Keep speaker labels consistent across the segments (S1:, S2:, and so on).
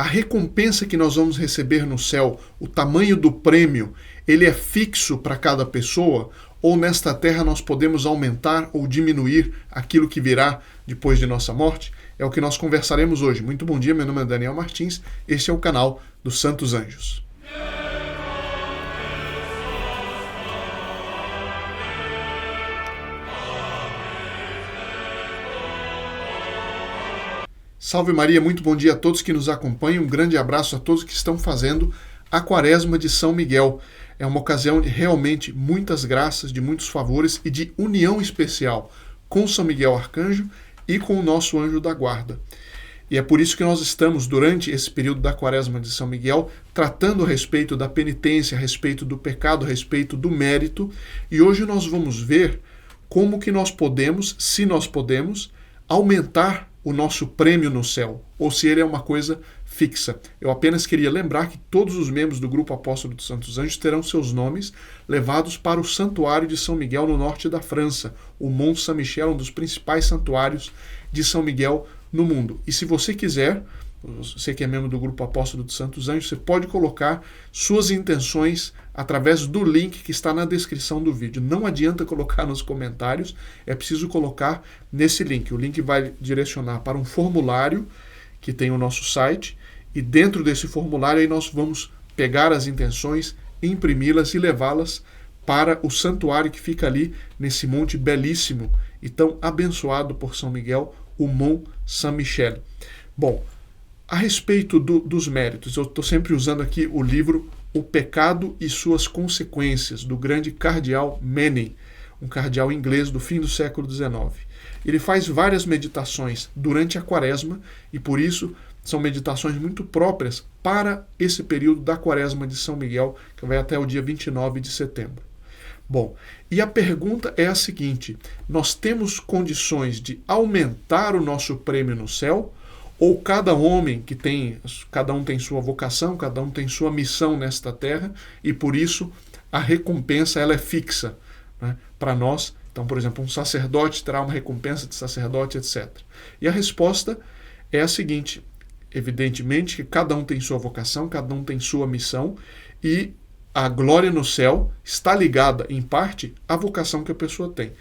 S1: a recompensa que nós vamos receber no céu, o tamanho do prêmio, ele é fixo para cada pessoa? Ou nesta terra nós podemos aumentar ou diminuir aquilo que virá depois de nossa morte? É o que nós conversaremos hoje. Muito bom dia, meu nome é Daniel Martins, este é o canal dos Santos Anjos. Salve Maria, muito bom dia a todos que nos acompanham, um grande abraço a todos que estão fazendo a Quaresma de São Miguel. É uma ocasião de realmente muitas graças, de muitos favores e de união especial com São Miguel Arcanjo e com o nosso anjo da guarda. E é por isso que nós estamos, durante esse período da Quaresma de São Miguel, tratando a respeito da penitência, a respeito do pecado, a respeito do mérito. E hoje nós vamos ver como que nós podemos, se nós podemos, aumentar o nosso prêmio no céu, ou se ele é uma coisa fixa. Eu apenas queria lembrar que todos os membros do Grupo Apóstolo dos Santos Anjos terão seus nomes levados para o Santuário de São Miguel no norte da França, o Mont Saint-Michel, um dos principais santuários de São Miguel no mundo. E se você quiser, você que é membro do Grupo Apóstolo dos Santos Anjos, você pode colocar suas intenções através do link que está na descrição do vídeo. Não adianta colocar nos comentários, é preciso colocar nesse link. O link vai direcionar para um formulário que tem o nosso site, e dentro desse formulário aí nós vamos pegar as intenções, imprimi-las e levá-las para o santuário que fica ali nesse monte belíssimo e tão abençoado por São Miguel, o Mont Saint-Michel. Bom, a respeito dos méritos, eu estou sempre usando aqui o livro O Pecado e Suas Consequências, do grande cardeal Manning, um cardeal inglês do fim do século XIX. Ele faz várias meditações durante a Quaresma e, por isso, são meditações muito próprias para esse período da Quaresma de São Miguel, que vai até o dia 29 de setembro. Bom, e a pergunta é a seguinte: nós temos condições de aumentar o nosso prêmio no céu? Ou cada homem cada um tem sua vocação, cada um tem sua missão nesta terra, e por isso a recompensa ela é fixa, né, para nós. Então, por exemplo, um sacerdote terá uma recompensa de sacerdote, etc. E a resposta é a seguinte: evidentemente que cada um tem sua vocação, cada um tem sua missão, e a glória no céu está ligada, em parte, à vocação que a pessoa tem.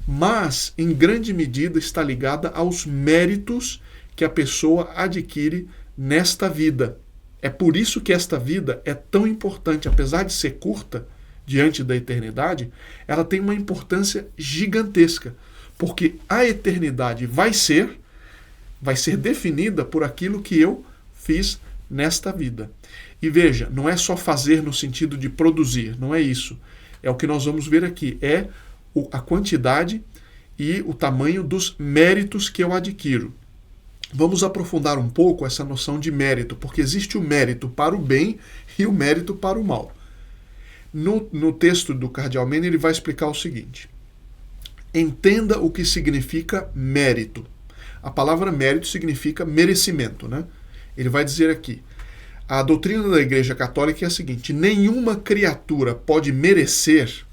S1: Mas, em grande medida, está ligada aos méritos que a pessoa adquire nesta vida. É por isso que esta vida é tão importante, apesar de ser curta diante da eternidade, ela tem uma importância gigantesca, porque a eternidade vai ser definida por aquilo que eu fiz nesta vida. E veja, não é só fazer no sentido de produzir, não é isso. É o que nós vamos ver aqui, é a quantidade e o tamanho dos méritos que eu adquiro. Vamos aprofundar um pouco essa noção de mérito, porque existe o mérito para o bem e o mérito para o mal. No texto do cardeal Manning, ele vai explicar o seguinte: entenda o que significa mérito. A palavra mérito significa merecimento, né? Ele vai dizer aqui: a doutrina da Igreja Católica é a seguinte: nenhuma criatura pode merecer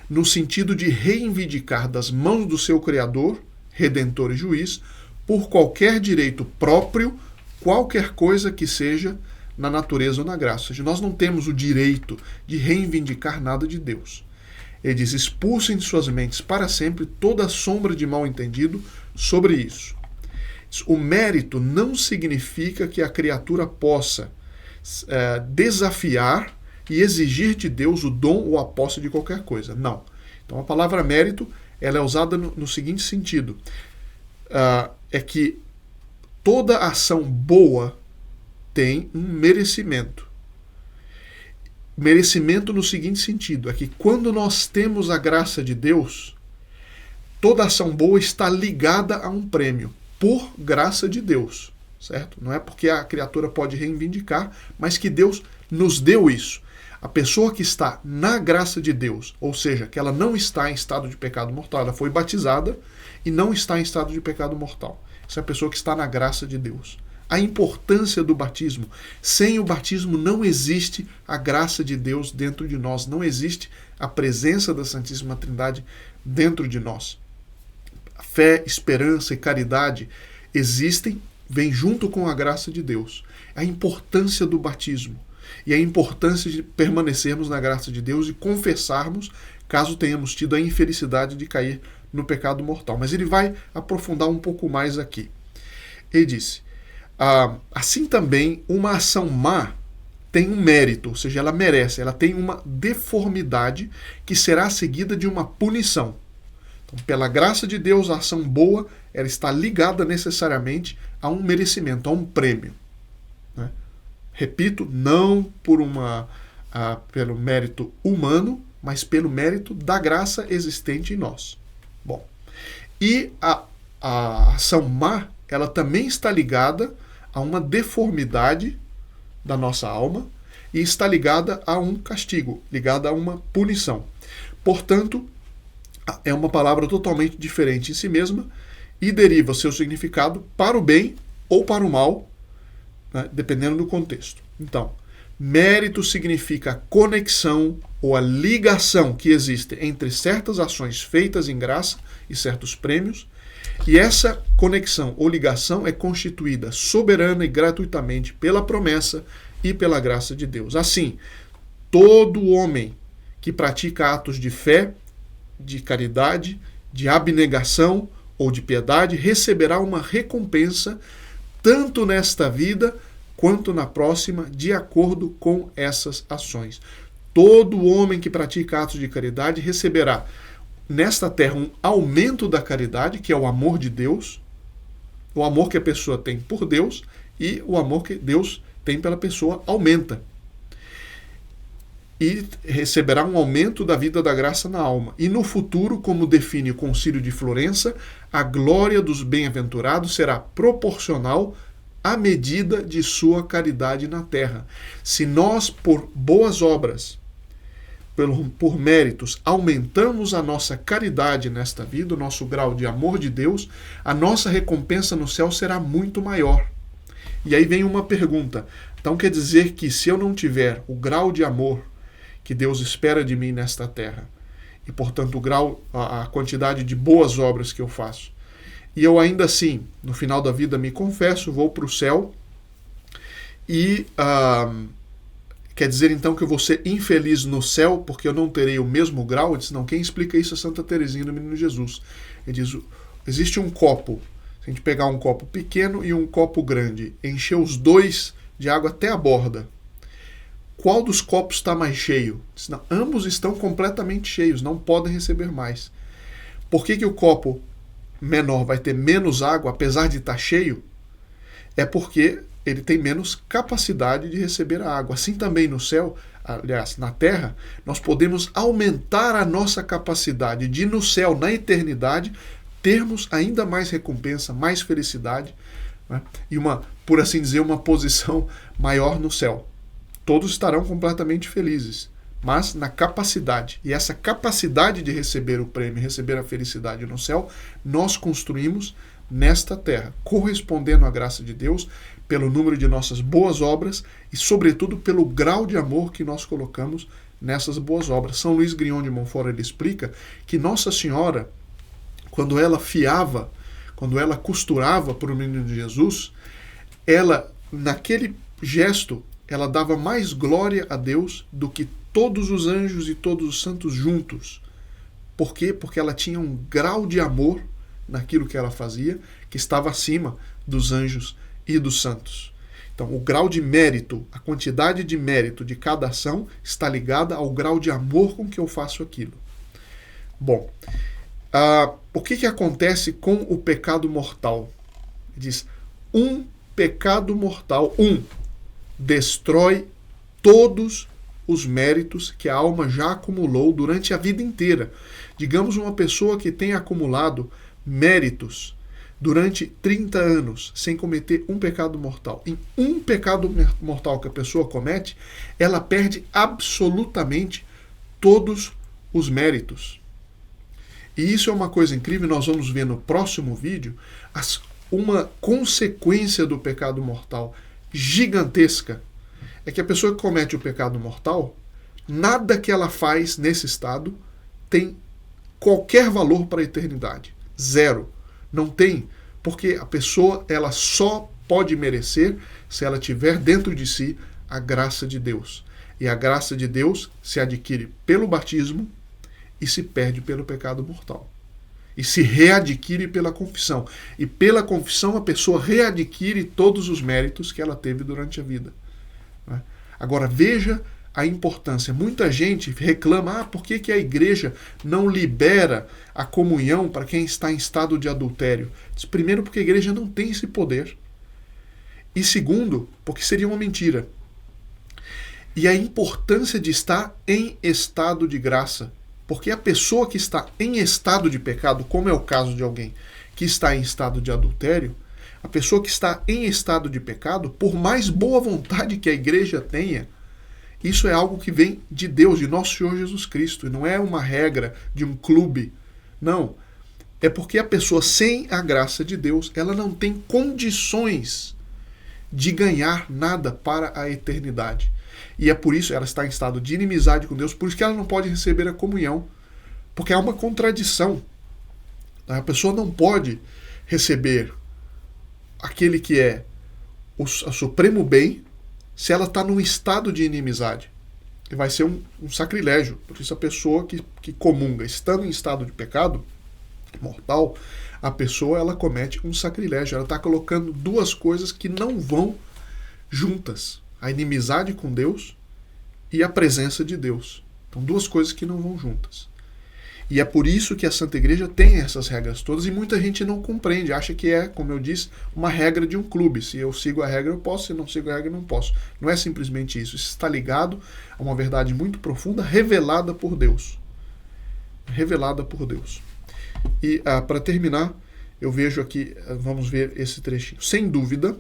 S1: no sentido de reivindicar das mãos do seu Criador, Redentor e Juiz, por qualquer direito próprio, qualquer coisa que seja na natureza ou na graça. Ou seja, nós não temos o direito de reivindicar nada de Deus. Ele diz: expulsem de suas mentes para sempre toda sombra de mal entendido sobre isso. O mérito não significa que a criatura possa desafiar e exigir de Deus o dom ou a posse de qualquer coisa. Não. Então a palavra mérito ela é usada no seguinte sentido: é que toda ação boa tem um merecimento. Merecimento no seguinte sentido: é que quando nós temos a graça de Deus, toda ação boa está ligada a um prêmio, por graça de Deus, certo? Não é porque a criatura pode reivindicar, mas que Deus nos deu isso. A pessoa que está na graça de Deus, ou seja, que ela não está em estado de pecado mortal, ela foi batizada e não está em estado de pecado mortal. Essa é a pessoa que está na graça de Deus. A importância do batismo. Sem o batismo não existe a graça de Deus dentro de nós, não existe a presença da Santíssima Trindade dentro de nós. Fé, esperança e caridade existem vem junto com a graça de Deus. A importância do batismo e a importância de permanecermos na graça de Deus e confessarmos caso tenhamos tido a infelicidade de cair no pecado mortal. Mas ele vai aprofundar um pouco mais aqui. Ele disse, assim também uma ação má tem um mérito, ou seja, ela merece, ela tem uma deformidade que será seguida de uma punição. Então, pela graça de Deus, a ação boa, ela está ligada necessariamente a um merecimento, a um prêmio. Né? Repito, não pelo mérito humano, mas pelo mérito da graça existente em nós. Bom, e a ação má, ela também está ligada a uma deformidade da nossa alma e está ligada a um castigo, ligada a uma punição. Portanto, é uma palavra totalmente diferente em si mesma e deriva seu significado para o bem ou para o mal, né, dependendo do contexto. Então, mérito significa a conexão ou a ligação que existe entre certas ações feitas em graça e certos prêmios, e essa conexão ou ligação é constituída soberana e gratuitamente pela promessa e pela graça de Deus. Assim, todo homem que pratica atos de fé, de caridade, de abnegação ou de piedade receberá uma recompensa tanto nesta vida quanto na próxima, de acordo com essas ações. Todo homem que pratica atos de caridade receberá nesta terra um aumento da caridade, que é o amor de Deus, o amor que a pessoa tem por Deus e o amor que Deus tem pela pessoa aumenta. E receberá um aumento da vida da graça na alma. E no futuro, como define o Concílio de Florença, a glória dos bem-aventurados será proporcional à medida de sua caridade na terra. Se nós, por boas obras, por méritos, aumentamos a nossa caridade nesta vida, o nosso grau de amor de Deus, a nossa recompensa no céu será muito maior. E aí vem uma pergunta. Então quer dizer que se eu não tiver o grau de amor que Deus espera de mim nesta terra, e portanto o grau, a quantidade de boas obras que eu faço, e eu ainda assim, no final da vida, me confesso, vou para o céu, e quer dizer então que eu vou ser infeliz no céu porque eu não terei o mesmo grau? Ele diz, não, quem explica isso é Santa Teresinha do Menino Jesus. Ele diz, existe um copo, se a gente pegar um copo pequeno e um copo grande, encher os dois de água até a borda, qual dos copos está mais cheio? Diz, não, ambos estão completamente cheios, não podem receber mais. Por que o copo menor vai ter menos água, apesar de estar cheio? É porque ele tem menos capacidade de receber a água. Assim também no céu, aliás, na terra, nós podemos aumentar a nossa capacidade de, no céu, na eternidade, termos ainda mais recompensa, mais felicidade, né? E por assim dizer, uma posição maior no céu. Todos estarão completamente felizes, mas na capacidade. E essa capacidade de receber o prêmio, receber a felicidade no céu, nós construímos nesta terra, correspondendo à graça de Deus, pelo número de nossas boas obras e, sobretudo, pelo grau de amor que nós colocamos nessas boas obras. São Luís Grignon de Montfort, ele explica que Nossa Senhora, quando ela fiava, quando ela costurava para o menino de Jesus, ela, naquele gesto, ela dava mais glória a Deus do que todos os anjos e todos os santos juntos. Por quê? Porque ela tinha um grau de amor naquilo que ela fazia, que estava acima dos anjos e dos santos. Então, o grau de mérito, a quantidade de mérito de cada ação está ligada ao grau de amor com que eu faço aquilo. Bom, o que acontece com o pecado mortal? Diz, um pecado mortal, destrói todos os méritos que a alma já acumulou durante a vida inteira. Digamos uma pessoa que tem acumulado méritos durante 30 anos sem cometer um pecado mortal. Em um pecado mortal que a pessoa comete, ela perde absolutamente todos os méritos. E isso é uma coisa incrível, nós vamos ver no próximo vídeo uma consequência do pecado mortal gigantesca. É que a pessoa que comete o pecado mortal, nada que ela faz nesse estado tem qualquer valor para a eternidade. Zero. Não tem, porque a pessoa ela só pode merecer se ela tiver dentro de si a graça de Deus. E a graça de Deus se adquire pelo batismo e se perde pelo pecado mortal. E se readquire pela confissão. E pela confissão a pessoa readquire todos os méritos que ela teve durante a vida. Agora veja a importância. Muita gente reclama, por que a igreja não libera a comunhão para quem está em estado de adultério? Primeiro, porque a igreja não tem esse poder. E segundo, porque seria uma mentira. E a importância de estar em estado de graça. Porque a pessoa que está em estado de pecado, como é o caso de alguém que está em estado de adultério, a pessoa que está em estado de pecado, por mais boa vontade que a igreja tenha, isso é algo que vem de Deus, de nosso Senhor Jesus Cristo. E não é uma regra de um clube. Não. É porque a pessoa sem a graça de Deus, ela não tem condições de ganhar nada para a eternidade. E é por isso ela está em estado de inimizade com Deus, por isso que ela não pode receber a comunhão. Porque há uma contradição. A pessoa não pode receber aquele que é o supremo bem se ela está num estado de inimizade. E vai ser um sacrilégio. Por isso a pessoa que comunga estando em estado de pecado mortal, a pessoa ela comete um sacrilégio. Ela está colocando duas coisas que não vão juntas. A inimizade com Deus e a presença de Deus. Então, duas coisas que não vão juntas. E é por isso que a Santa Igreja tem essas regras todas e muita gente não compreende, acha que é, como eu disse, uma regra de um clube. Se eu sigo a regra, eu posso, se não sigo a regra, eu não posso. Não é simplesmente isso. Isso está ligado a uma verdade muito profunda, revelada por Deus. Revelada por Deus. E para terminar, eu vejo aqui, vamos ver esse trechinho. Sem dúvida,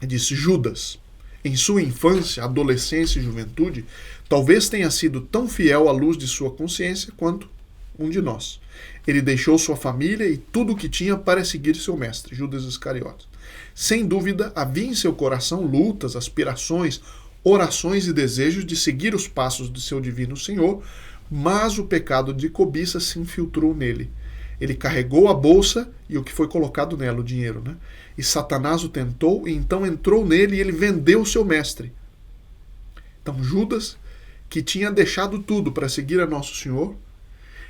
S1: disse Judas, em sua infância, adolescência e juventude, talvez tenha sido tão fiel à luz de sua consciência quanto um de nós. Ele deixou sua família e tudo o que tinha para seguir seu mestre, Judas Iscariotes. Sem dúvida, havia em seu coração lutas, aspirações, orações e desejos de seguir os passos de seu divino Senhor, mas o pecado de cobiça se infiltrou nele. Ele carregou a bolsa e o que foi colocado nela, o dinheiro, né? E Satanás o tentou, e então entrou nele e ele vendeu o seu mestre. Então Judas, que tinha deixado tudo para seguir a Nosso Senhor,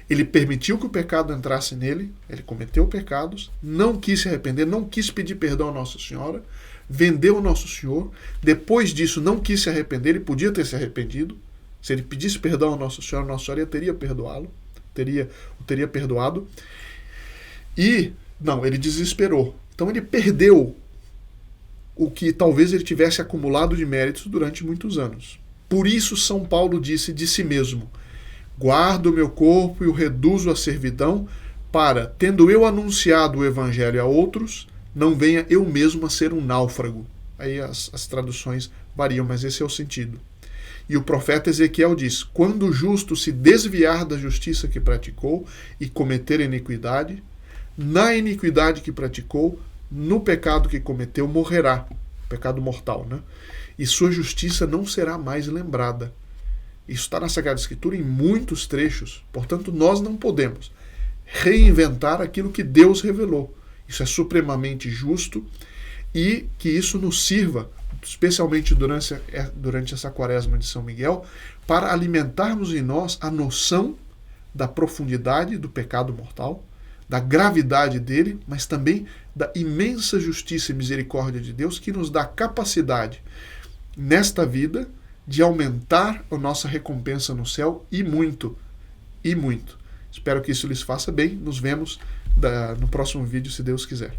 S1: ele permitiu que o pecado entrasse nele, ele cometeu pecados, não quis se arrepender, não quis pedir perdão a Nossa Senhora, vendeu o Nosso Senhor, depois disso não quis se arrepender, ele podia ter se arrependido, se ele pedisse perdão a Nossa Senhora teria perdoá-lo, o teria perdoado, e não, ele desesperou. Então ele perdeu o que talvez ele tivesse acumulado de méritos durante muitos anos. Por isso São Paulo disse de si mesmo, guardo o meu corpo e o reduzo à servidão, para, tendo eu anunciado o evangelho a outros, não venha eu mesmo a ser um náufrago. Aí as traduções variam, mas esse é o sentido. E o profeta Ezequiel diz, quando o justo se desviar da justiça que praticou e cometer iniquidade, na iniquidade que praticou, no pecado que cometeu, morrerá. Pecado mortal, né? E sua justiça não será mais lembrada. Isso está na Sagrada Escritura em muitos trechos. Portanto, nós não podemos reinventar aquilo que Deus revelou. Isso é supremamente justo e que isso nos sirva, especialmente durante essa quaresma de São Miguel, para alimentarmos em nós a noção da profundidade do pecado mortal, da gravidade dele, mas também da imensa justiça e misericórdia de Deus que nos dá capacidade, nesta vida, de aumentar a nossa recompensa no céu e muito, e muito. Espero que isso lhes faça bem. Nos vemos no próximo vídeo, se Deus quiser.